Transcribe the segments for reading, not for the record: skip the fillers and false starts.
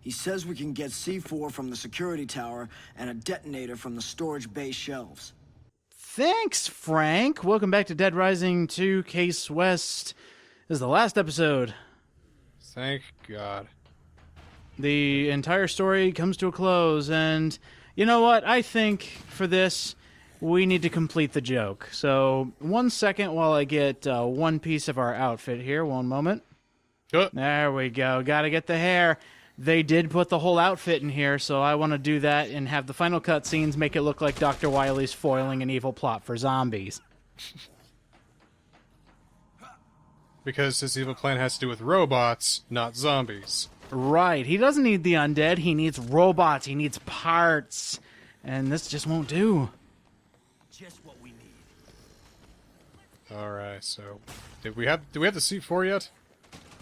He says we can get C4 from the security tower and a detonator from the storage bay shelves. Thanks, Frank. Welcome back to Dead Rising 2 Case West. This is the last episode. Thank God. The entire story comes to a close, and you know what? I think for this, we need to complete the joke. So, 1 second while I get one piece of our outfit here. One moment. There we go. Gotta get the hair. They did put the whole outfit in here, so I want to do that and have the final cutscenes make it look like Dr. Wily's foiling an evil plot for zombies. Because his evil plan has to do with robots, not zombies. Right. He doesn't need the undead. He needs robots. He needs parts. And this just won't do. Just what we need. Alright, so... Do we have the C4 yet?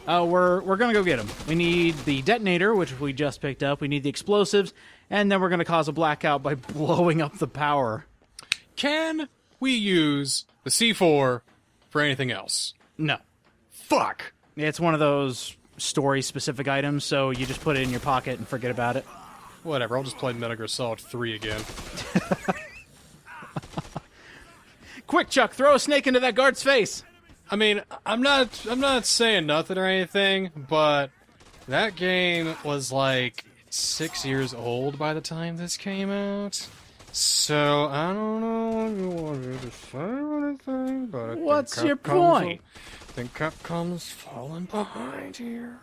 We're gonna go get him. We need the detonator, which we just picked up. We need the explosives, and then we're gonna cause a blackout by blowing up the power. Can we use the C4 for anything else? No. Fuck! It's one of those story-specific items, so you just put it in your pocket and forget about it. Whatever, I'll just play Metal Gear Solid 3 again. Quick, Chuck, throw a snake into that guard's face! I mean, I'm not saying nothing or anything, but that game was like 6 years old by the time this came out. So I don't know if you wanted to say anything, but I What's think your Capcom's point? I think Capcom's falling behind here.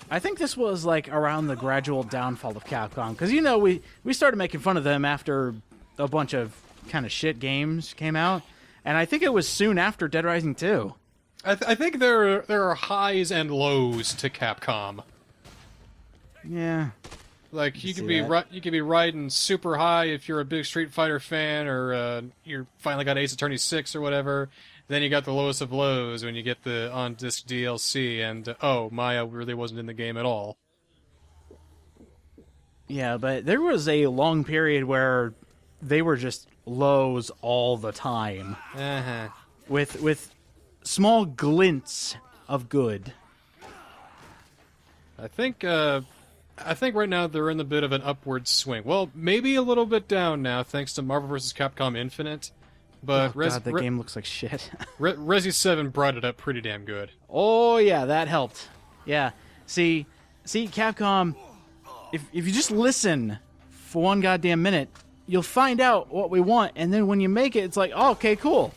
I think this was like around the gradual downfall of Capcom, because you know we started making fun of them after a bunch of kind of shit games came out. And I think it was soon after Dead Rising 2. I think there are highs and lows to Capcom. Yeah. Like you could be riding super high if you're a big Street Fighter fan, or you finally got Ace Attorney 6 or whatever. Then you got the lowest of lows when you get the on-disc DLC, and oh, Maya really wasn't in the game at all. Yeah, but there was a long period where they were just lows all the time. Uh-huh. With small glints of good. I think right now they're in a bit of an upward swing. Well, maybe a little bit down now, thanks to Marvel vs. Capcom Infinite. But God, that game looks like shit. Resi 7 brought it up pretty damn good. Oh yeah, that helped. Yeah. See, Capcom, if you just listen for one goddamn minute, you'll find out what we want, and then when you make it, it's like, oh, okay, cool.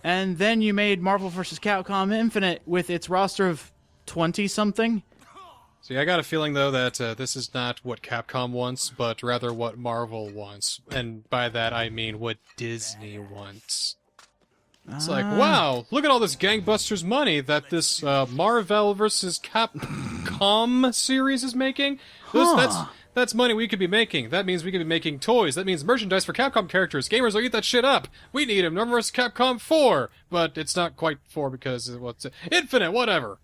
And then you made Marvel vs. Capcom Infinite with its roster of 20-something. See, I got a feeling, though, that this is not what Capcom wants, but rather what Marvel wants. And by that, I mean what Disney wants. It's like, wow, look at all this gangbusters money that this Marvel vs. Capcom series is making. That's money we could be making. That means we could be making toys. That means merchandise for Capcom characters. Gamers will eat that shit up. We need him. Marvel vs. Capcom 4. But it's not quite 4 because it's Infinite, whatever.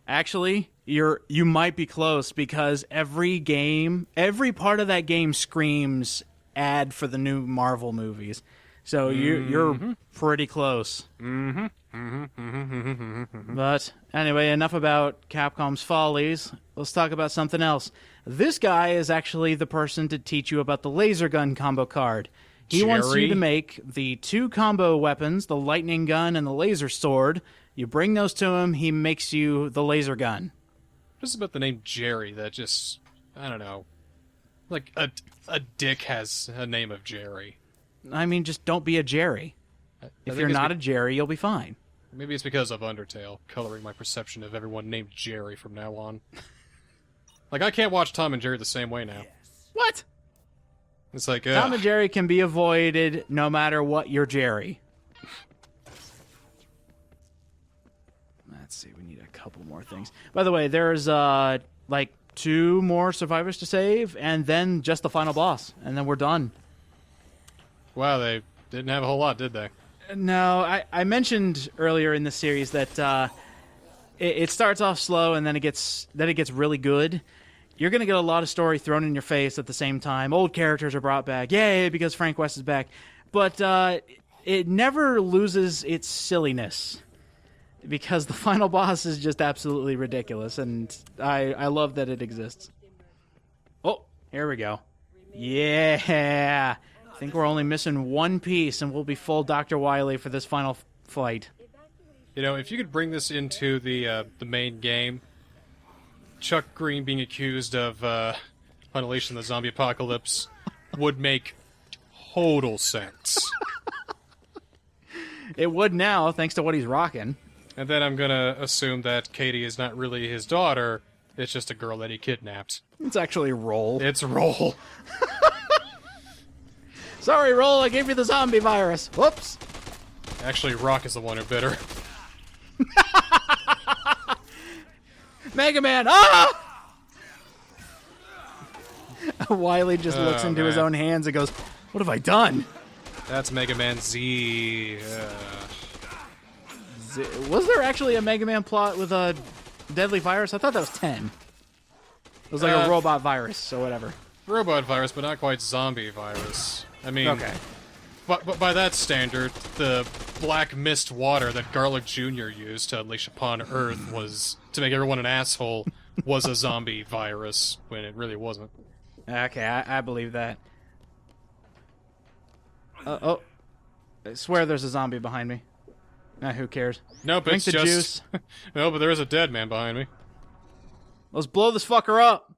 Actually, you might be close, because every part of that game screams ad for the new Marvel movies. So you're pretty close. But anyway, enough about Capcom's follies. Let's talk about something else. This guy is actually the person to teach you about the laser gun combo card. He wants you to make the 2 combo weapons, the lightning gun and the laser sword. You bring those to him, he makes you the laser gun. What is about the name Jerry that just, I don't know, like a dick has a name of Jerry? I mean, just don't be a Jerry. If you're not a Jerry, you'll be fine. Maybe it's because of Undertale, coloring my perception of everyone named Jerry from now on. Like, I can't watch Tom and Jerry the same way now. What? It's like, Tom and Jerry can be avoided no matter what you're Jerry. Let's see, we need a couple more things. By the way, there's, like, 2 more survivors to save, and then just the final boss, and then we're done. Wow, they didn't have a whole lot, did they? No, I mentioned earlier in the series that it starts off slow and then it gets really good. You're going to get a lot of story thrown in your face at the same time. Old characters are brought back. Yay, because Frank West is back. But it never loses its silliness. because the final boss is just absolutely ridiculous, and I love that it exists. Oh, here we go. Yeah! I think we're only missing one piece, and we'll be full Dr. Wily for this final fight. You know, if you could bring this into the main game, Chuck Green being accused of unleashing the zombie apocalypse would make total sense. It would now, thanks to what he's rocking. And then I'm gonna assume that Katie is not really his daughter, it's just a girl that he kidnapped. It's actually Roll. It's Roll. Sorry, Roll, I gave you the zombie virus. Whoops. Actually, Rock is the one who bit her. Mega Man, ah! Wily just looks into his own hands and goes, what have I done? That's Mega Man Z. Was there actually a Mega Man plot with a deadly virus? I thought that was 10. It was like a robot virus, or whatever. Robot virus, but not quite zombie virus. I mean, Okay. but by that standard, the black mist water that Garlic Jr. used to unleash upon Earth was, to make everyone an asshole, was a zombie virus, when it really wasn't. Okay, I believe that. Oh. I swear there's a zombie behind me. Who cares? Nope, Drink it's the just... juice. No, but there is a dead man behind me. Let's blow this fucker up.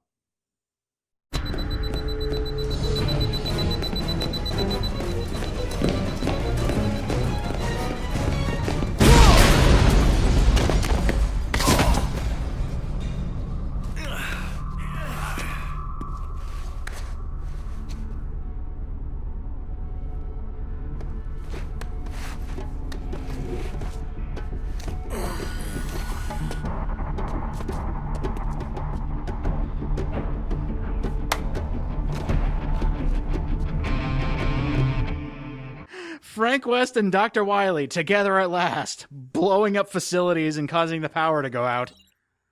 Frank West and Dr. Wily together at last, blowing up facilities and causing the power to go out.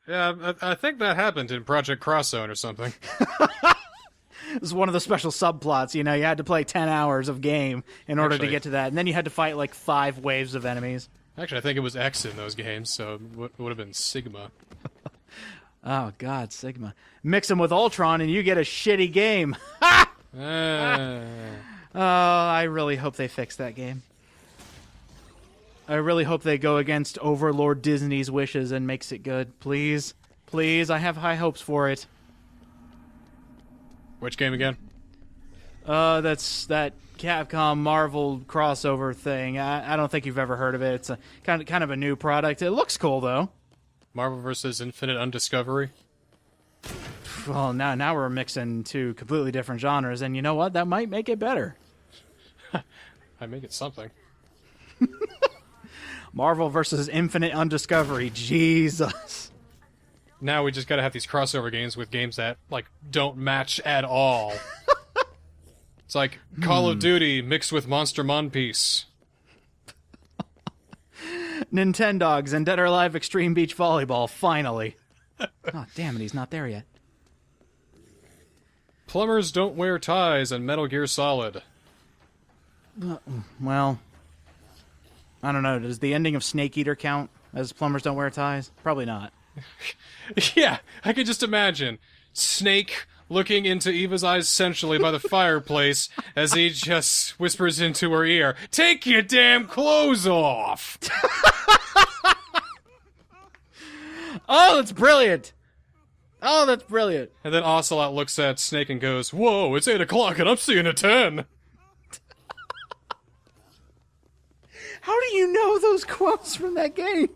Yeah, I think that happened in Project Cross Zone or something. This is one of the special subplots, you know, you had to play 10 hours of game in order to get to that, and then you had to fight like 5 waves of enemies. Actually, I think it was X in those games, so it would have been Sigma. Oh, God, Sigma. Mix them with Ultron and you get a shitty game. Ha! Oh, I really hope they fix that game. I really hope they go against Overlord Disney's wishes and makes it good. Please. Please, I have high hopes for it. Which game again? That's that Capcom Marvel crossover thing. I don't think you've ever heard of it. It's a kind of a new product. It looks cool, though. Marvel vs. Infinite Undiscovery? Well, now we're mixing two completely different genres, and you know what? That might make it better. I make it something. Marvel versus Infinite Undiscovery. Jesus. Now we just gotta have these crossover games with games that, like, don't match at all. It's like Call of Duty mixed with Monster Monpiece. Nintendogs and Dead or Alive Extreme Beach Volleyball, finally. Oh, damn it, he's not there yet. Plumbers don't wear ties and Metal Gear Solid. Well, I don't know. Does the ending of Snake Eater count as plumbers don't wear ties? Probably not. Yeah, I can just imagine Snake looking into Eva's eyes sensually by the fireplace as he just whispers into her ear, "Take your damn clothes off!" Oh, that's brilliant! Oh, that's brilliant. And then Ocelot looks at Snake and goes, "Whoa, it's 8 o'clock and I'm seeing a 10. How do you know those quotes from that game?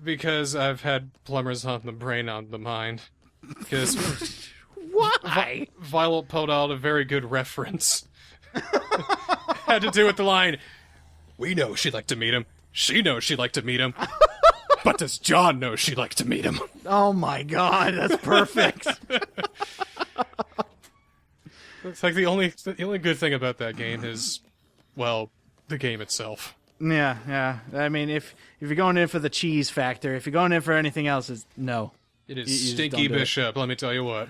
Because I've had plumbers on the brain, on the mind. Because Why? Violet pulled out a very good reference. Had to do with the line, "We know she'd like to meet him. She knows she'd like to meet him. But does John know she'd like to meet him?" Oh my god, that's perfect. It's like the only good thing about that game is, well, the game itself. Yeah. I mean, if you're going in for the cheese factor, if you're going in for anything else, it's no. It is You just Stinky don't do it. Bishop, let me tell you what.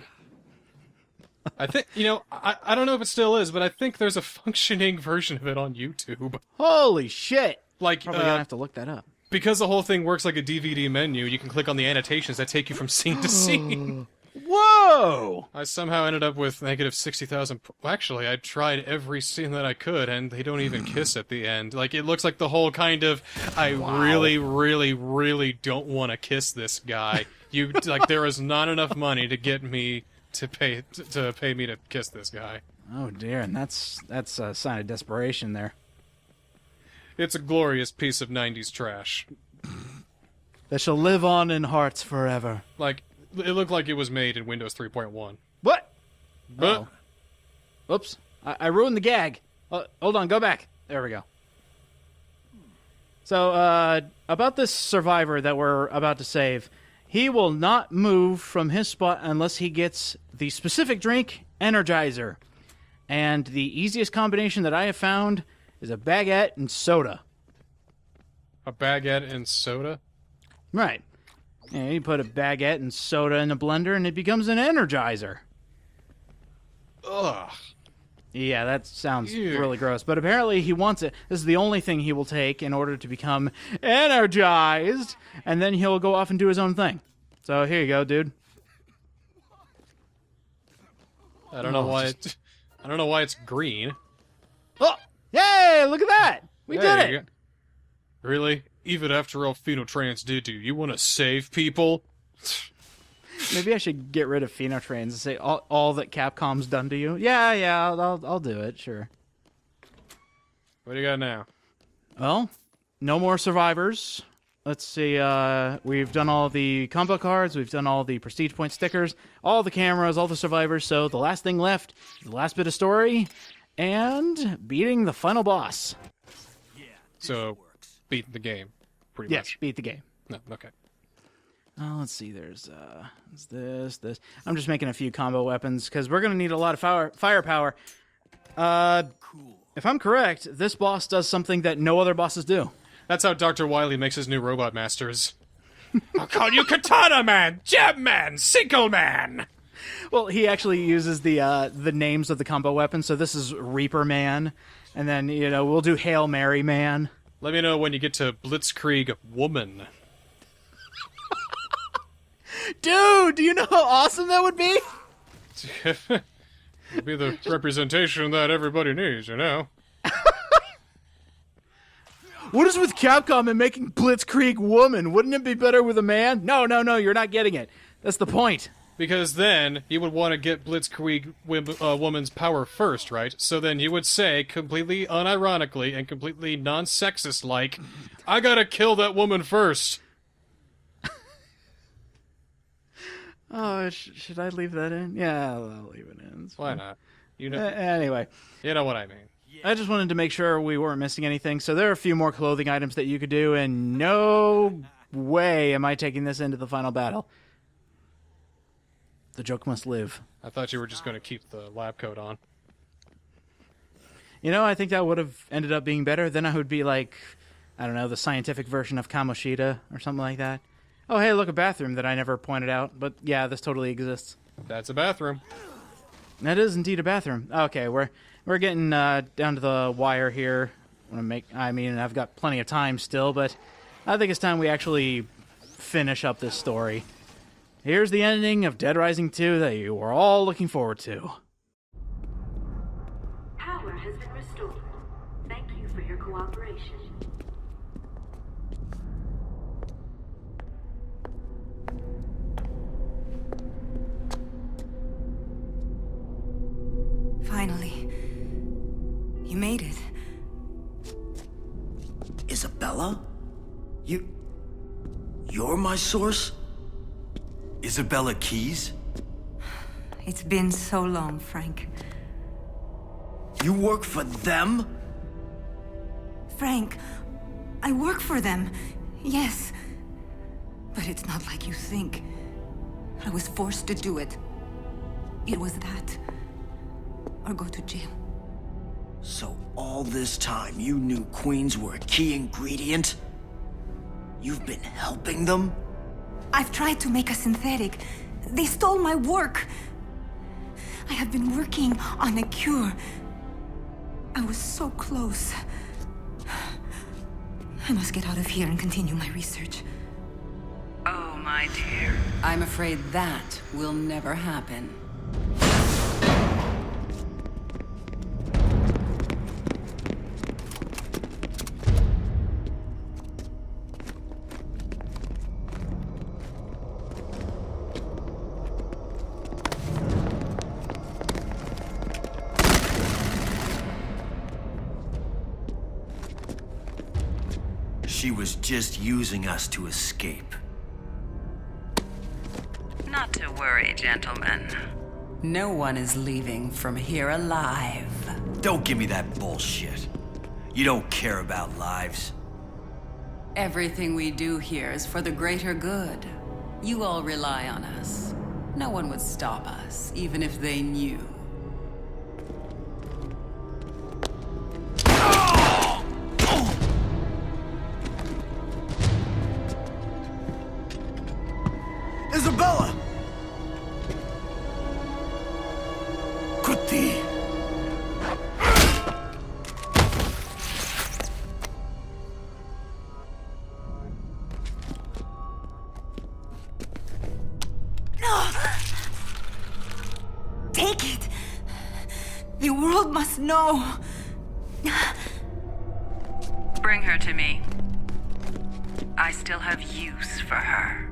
I think, I don't know if it still is, but I think there's a functioning version of it on YouTube. Holy shit! Like, Probably gonna have to look that up. because the whole thing works like a DVD menu, you can click on the annotations that take you from scene to scene. Whoa! I somehow ended up with negative 60,000. Well, actually, I tried every scene that I could, and they don't even kiss at the end. Like, it looks like the whole kind of, I really, really, really don't want to kiss this guy. Like, there is not enough money to get me to pay me to kiss this guy. Oh dear, and that's a sign of desperation there. It's a glorious piece of 90s trash. That shall live on in hearts forever. Like, it looked like it was made in Windows 3.1. What? But Oops. I ruined the gag. Hold on, go back. There we go. So, about this survivor that we're about to save, he will not move from his spot unless he gets the specific drink, Energizer. And the easiest combination that I have found is a baguette and soda. a baguette and soda? Right. Yeah, you put a baguette and soda in a blender and it becomes an Energizer. Ugh. Yeah, that sounds Ew. really gross. But apparently he wants it. This is the only thing he will take in order to become energized. And then he'll go off and do his own thing. So here you go, dude. I don't know why it's green. Oh! Yay! Look at that! We There did you it! go. Really? Even after all Phenotrans did to you, you want to save people? Maybe I should get rid of Phenotrans and say all that Capcom's done to you. Yeah, I'll do it, sure. What do you got now? Well, no more survivors. Let's see, we've done all the combo cards, we've done all the prestige point stickers, all the cameras, all the survivors, so the last thing left is the last bit of story, and beating the final boss. So, beat the game, pretty Yes, much. beat the game. No, okay. Let's see, there's this. I'm just making a few combo weapons, because we're going to need a lot of firepower. If I'm correct, this boss does something that no other bosses do. That's how Dr. Wily makes his new robot masters. I'll call you Katana Man, Jab Man, Sickle Man! Well, he actually uses the names of the combo weapons, so this is Reaper Man, and then, we'll do Hail Mary Man. Let me know when you get to Blitzkrieg Woman. Dude, do you know how awesome that would be? It'd be the representation that everybody needs, you know? What is with Capcom and making Blitzkrieg Woman? Wouldn't it be better with a man? No, you're not getting it. That's the point. Because then you would want to get Blitzkrieg Woman's power first, right? So then you would say, completely unironically and completely non-sexist-like, I gotta kill that woman first. Oh, should I leave that in? Yeah, I'll leave it in. Why not? You know, Anyway, you know what I mean. I just wanted to make sure we weren't missing anything. So there are a few more clothing items that you could do, and no way am I taking this into the final battle. The joke must live. I thought you were just going to keep the lab coat on. I think that would have ended up being better. Then I would be like, I don't know, the scientific version of Kamoshida or something like that. Oh, hey, look, a bathroom that I never pointed out. But yeah, this totally exists. That's a bathroom. That is indeed a bathroom. Okay, we're getting down to the wire here. I've got plenty of time still, but I think it's time we actually finish up this story. Here's the ending of Dead Rising 2 that you were all looking forward to. Power has been restored. Thank you for your cooperation. Finally. You made it. Isabella? You're my source? Isabella Keys? It's been so long, Frank. You work for them? Frank, I work for them. Yes. But it's not like you think. I was forced to do it. It was that. Or go to jail. So all this time you knew queens were a key ingredient? You've been helping them? I've tried to make a synthetic. They stole my work. I have been working on a cure. I was so close. I must get out of here and continue my research. Oh, my dear. I'm afraid that will never happen. She was just using us to escape. Not to worry, gentlemen. No one is leaving from here alive. Don't give me that bullshit. You don't care about lives. Everything we do here is for the greater good. You all rely on us. No one would stop us, even if they knew. Isabella! Kuti! Take it! The world must know! Bring her to me. I still have use for her.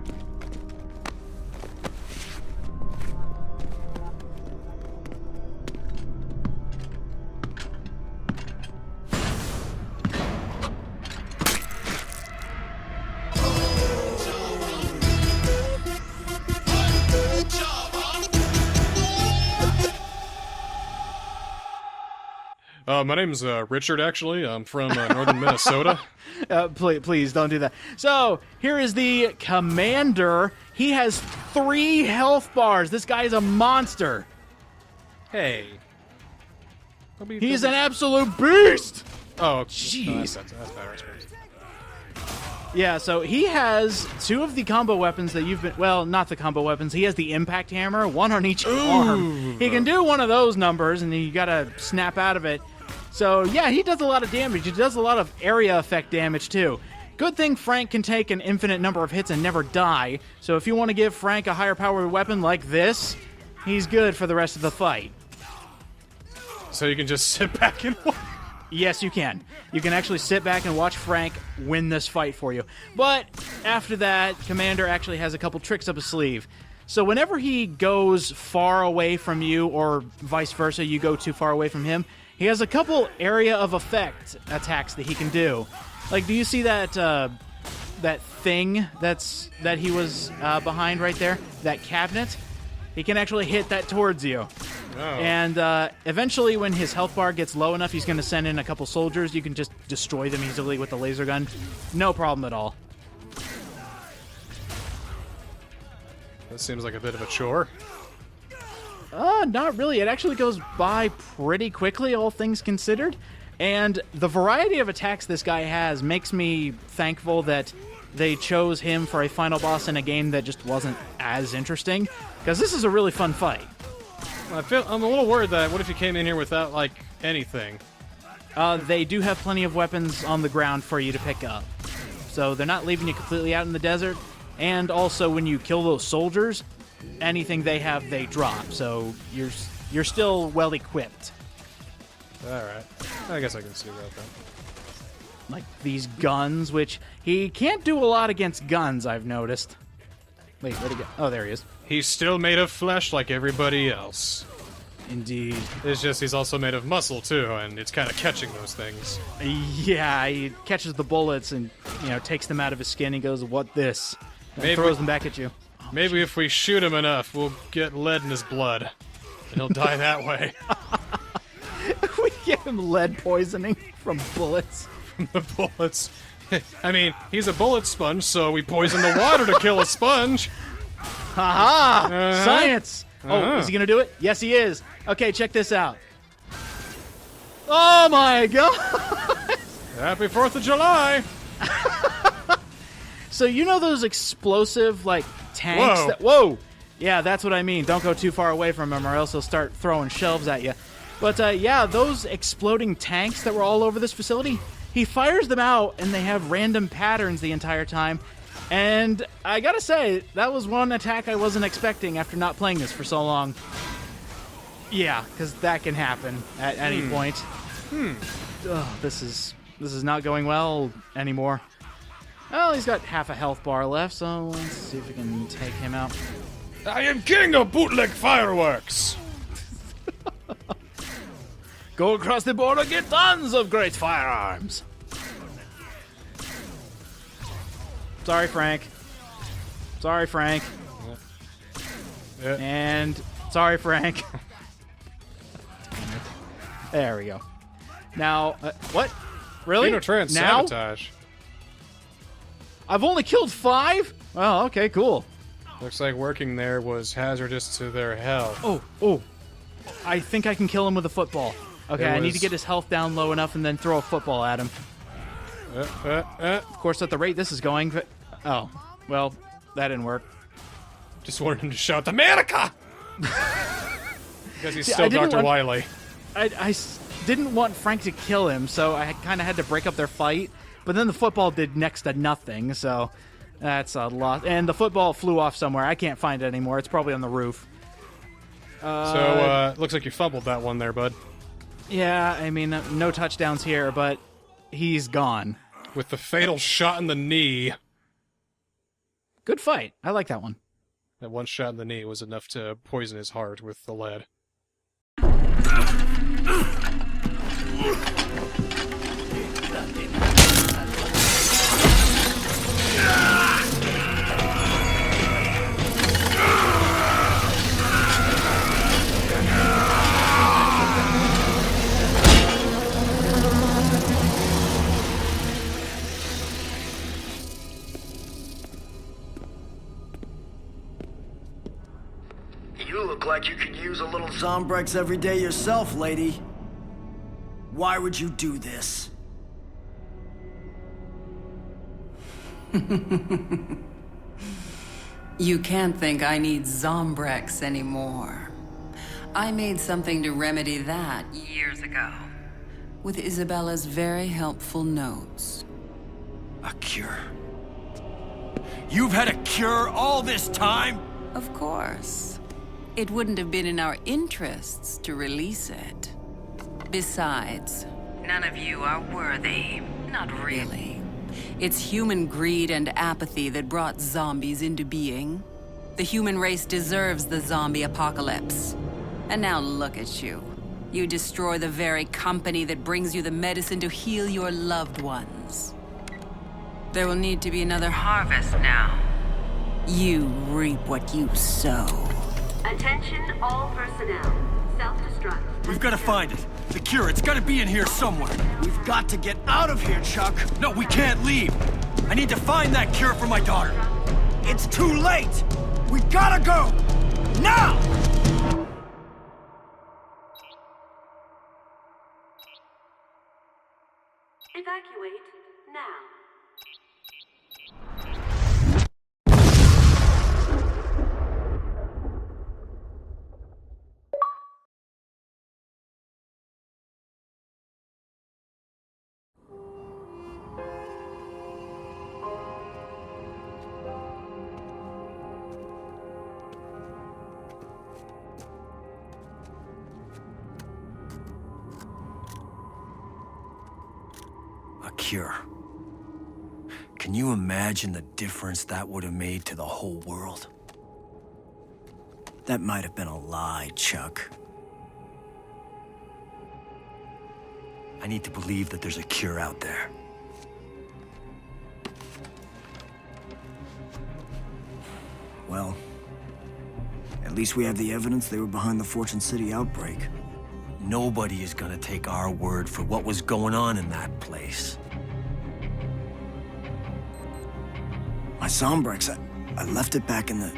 My name's Richard, actually. I'm from northern Minnesota. Please don't do that. So, here is the commander. He has 3 health bars. This guy is a monster. Hey. He's an absolute beast! Oh, Jeez. That's better, I suppose. Yeah, so he has 2 of the combo weapons that you've been... Well, not the combo weapons. He has the impact hammer, 1 on each arm. He can do one of those numbers, and you gotta snap out of it. So, yeah, he does a lot of damage. He does a lot of area effect damage, too. Good thing Frank can take an infinite number of hits and never die. So if you want to give Frank a higher powered weapon like this, he's good for the rest of the fight. So you can just sit back and watch. Yes, you can. You can actually sit back and watch Frank win this fight for you. But after that, Commander actually has a couple tricks up his sleeve. So whenever he goes far away from you, or vice versa, you go too far away from him, he has a couple area of effect attacks that he can do. Like, do you see that that thing that he was behind right there? That cabinet? He can actually hit that towards you. Oh. And eventually, when his health bar gets low enough, he's going to send in a couple soldiers. You can just destroy them easily with the laser gun. No problem at all. That seems like a bit of a chore. Not really. It actually goes by pretty quickly, all things considered. And the variety of attacks this guy has makes me thankful that they chose him for a final boss in a game that just wasn't as interesting. Because this is a really fun fight. I'm a little worried that what if you came in here without, like, anything? They do have plenty of weapons on the ground for you to pick up. So they're not leaving you completely out in the desert. And also, when you kill those soldiers, anything they have, they drop. So you're still well equipped. Alright. I guess I can see that then. Like these guns, which he can't do a lot against guns, I've noticed. Wait, where'd he go? Oh, there he is. He's still made of flesh like everybody else. Indeed. It's just he's also made of muscle, too, and it's kind of catching those things. Yeah, he catches the bullets and, takes them out of his skin. He goes, "What this?" And Maybe- throws them back at you. Maybe if we shoot him enough, we'll get lead in his blood. And he'll die that way. We give him lead poisoning from bullets. The bullets. I mean, he's a bullet sponge, so we poison the water to kill a sponge. Haha! Uh-huh. Science! Oh, Uh-huh. is he gonna do it? Yes, he is. Okay, check this out. Oh my god! Happy 4th of July! So you know those explosive, tanks Whoa. Whoa! Yeah, that's what I mean. Don't go too far away from him or else he'll start throwing shells at you. But, yeah, those exploding tanks that were all over this facility, he fires them out, and they have random patterns the entire time. And I gotta say, that was one attack I wasn't expecting after not playing this for so long. Yeah, because that can happen at any point. Ugh, this is not going well anymore. Well, he's got half a health bar left, so let's see if we can take him out. I am king of bootleg fireworks! Go across the border, get tons of great firearms. Sorry, Frank. Sorry, Frank. Yeah. And sorry, Frank. There we go. Now, what? Really? Xenotrans Now? sabotage. I've only killed 5? Oh, okay, cool. Looks like working there was hazardous to their health. Oh. I think I can kill him with a football. Okay, I need to get his health down low enough and then throw a football at him. Of course, at the rate this is going... Oh, well, that didn't work. Just wanted him to shout, America! Because he's See, still I didn't Dr. want- Wily. I didn't want Frank to kill him, so I kind of had to break up their fight. But then the football did next to nothing, so that's a lot. And the football flew off somewhere. I can't find it anymore. It's probably on the roof. Looks like you fumbled that one there, bud. Yeah, I mean, no touchdowns here, but he's gone. With the fatal shot in the knee. Good fight. I like that one. That one shot in the knee was enough to poison his heart with the lead. You look like you could use a little Zombrex every day yourself, lady. Why would you do this? You can't think I need Zombrex anymore. I made something to remedy that years ago. With Isabella's very helpful notes. A cure? You've had a cure all this time? Of course. It wouldn't have been in our interests to release it. Besides, none of you are worthy. Not really. It's human greed and apathy that brought zombies into being. The human race deserves the zombie apocalypse. And now look at you. You destroy the very company that brings you the medicine to heal your loved ones. There will need to be another harvest now. You reap what you sow. Attention all personnel. Self-destruct. We've got to find it. The cure, it's got to be in here somewhere. We've got to get out of here, Chuck. No, we can't leave. I need to find that cure for my daughter. It's too late. We gotta go. Now! Evacuate now. A cure. Can you imagine the difference that would have made to the whole world? That might have been a lie, Chuck. I need to believe that there's a cure out there. Well, at least we have the evidence they were behind the Fortune City outbreak. Nobody is gonna take our word for what was going on in that place. My Zombrex, I left it back in the...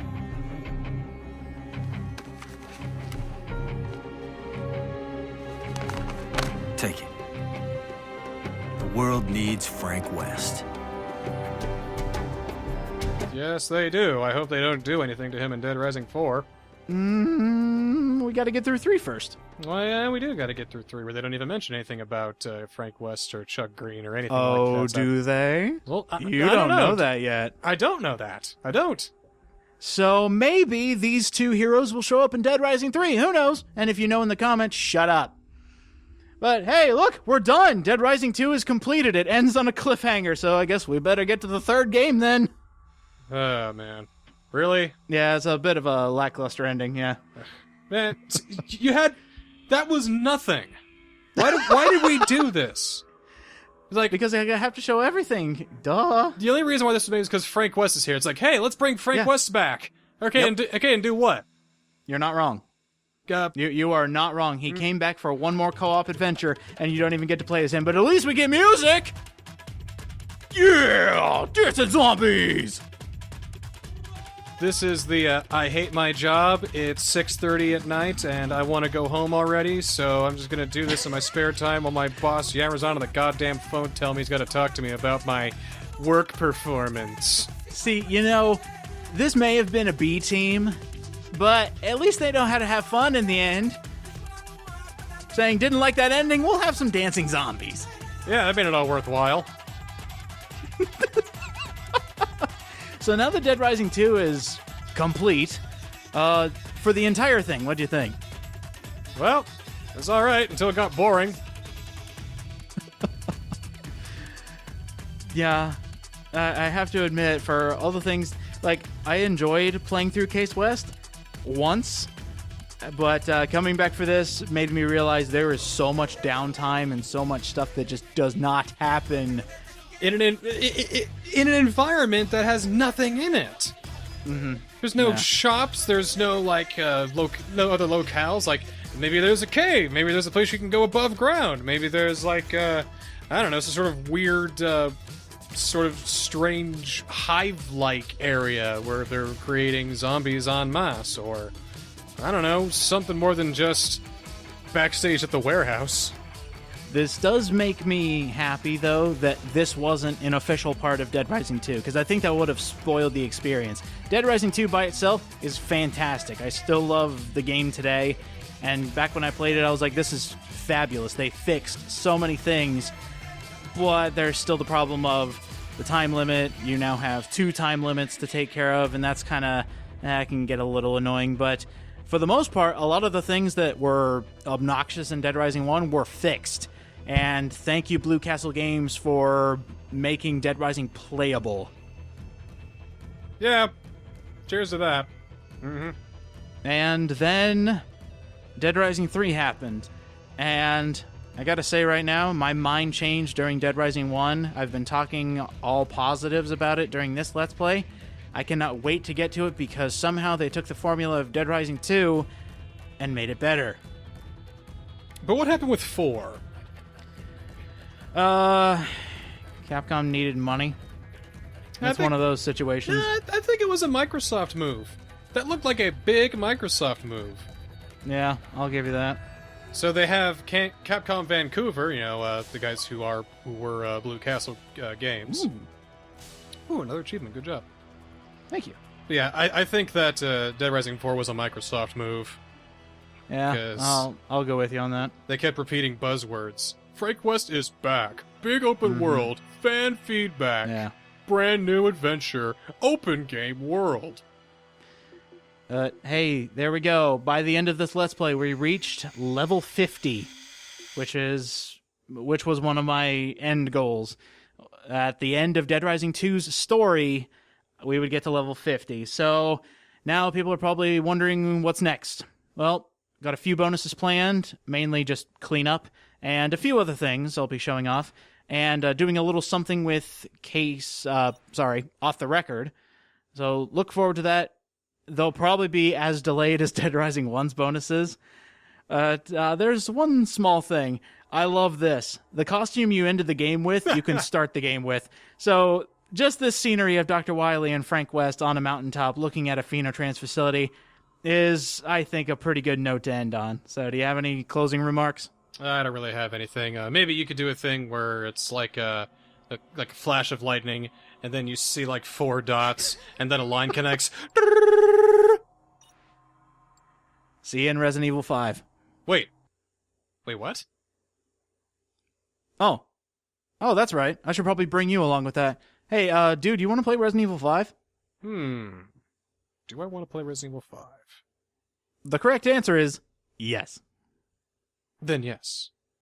Take it. The world needs Frank West. Yes, they do. I hope they don't do anything to him in Dead Rising 4. We we got to get through 3 first. Well, yeah, we do got to get through 3, where they don't even mention anything about Frank West or Chuck Green or anything Oh, like that. do they? Well, You I don't don't know that yet. I don't know that. I don't. So maybe these 2 heroes will show up in Dead Rising 3. Who knows? And if you know in the comments, shut up. But hey, look, we're done. Dead Rising 2 is completed. It ends on a cliffhanger, so I guess we better get to the 3rd game then. Oh, man. Really? Yeah, it's a bit of a lackluster ending, yeah. Man, you had... That was nothing. Why did we do this? Like, Because I have to show everything. Duh. the only reason why this was made is because Frank West is here. It's like, hey, let's bring Frank Yeah. West back. Okay, Yep. and do what? You're not wrong. You are not wrong. He came back for one more co-op adventure, and you don't even get to play as him, but at least we get music! Yeah! Dance and zombies! This is the I hate my job. It's 6:30 at night, and I want to go home already. So I'm just gonna do this in my spare time while my boss yammers onto the goddamn phone, telling me he's got to talk to me about my work performance. See, this may have been a B team, but at least they know how to have fun in the end. Saying, didn't like that ending, we'll have some dancing zombies. Yeah, that made it all worthwhile. So now that Dead Rising 2 is complete, for the entire thing, what do you think? Well, it's all right until it got boring. Yeah, I have to admit, for all the things, like, I enjoyed playing through Case West once, but coming back for this made me realize there is so much downtime and so much stuff that just does not happen. In an environment that has nothing in it. Mm-hmm. There's no shops. There's no no other locales. Like maybe there's a cave. Maybe there's a place you can go above ground. Maybe there's like I don't know, some sort of weird, sort of strange hive-like area where they're creating zombies en masse, or I don't know, something more than just backstage at the warehouse. This does make me happy, though, that this wasn't an official part of Dead Rising 2, because I think that would have spoiled the experience. Dead Rising 2 by itself is fantastic. I still love the game today, and back when I played it, I was like, this is fabulous. They fixed so many things, but there's still the problem of the time limit. You now have 2 time limits to take care of, and that's kind of, that can get a little annoying, but for the most part, a lot of the things that were obnoxious in Dead Rising 1 were fixed. And thank you, Blue Castle Games, for making Dead Rising playable. Yeah, cheers to that. Mm-hmm. And then Dead Rising 3 happened. And I gotta say right now, my mind changed during Dead Rising 1. I've been talking all positives about it during this Let's Play. I cannot wait to get to it because somehow they took the formula of Dead Rising 2 and made it better. But what happened with 4? Capcom needed money. That's one of those situations. I think it was a Microsoft move. That looked like a big Microsoft move. Yeah, I'll give you that. So they have Capcom Vancouver, the guys who were Blue Castle Games. Ooh, another achievement. Good job. Thank you. But yeah, I think that Dead Rising 4 was a Microsoft move. Yeah, I'll go with you on that. They kept repeating buzzwords. Frank West is back. Big open world. Fan feedback. Yeah. Brand new adventure. Open game world. Hey, there we go. By the end of this Let's Play, we reached level 50, which was one of my end goals. At the end of Dead Rising 2's story, we would get to level 50. So now people are probably wondering what's next. Well, got a few bonuses planned, mainly just cleanup, and a few other things I'll be showing off, and doing a little something with Off the Record. So look forward to that. They'll probably be as delayed as Dead Rising 1's bonuses. There's one small thing. I love this. The costume you ended the game with, you can start the game with. So just this scenery of Dr. Wily and Frank West on a mountaintop looking at a Phenotrans facility is, I think, a pretty good note to end on. So do you have any closing remarks? I don't really have anything. Maybe you could do a thing where it's like a flash of lightning, and then you see like 4 dots, and then a line connects. See you in Resident Evil 5. Wait, what? Oh. Oh, that's right. I should probably bring you along with that. Hey, dude, you want to play Resident Evil 5? Do I want to play Resident Evil 5? The correct answer is yes. Then yes.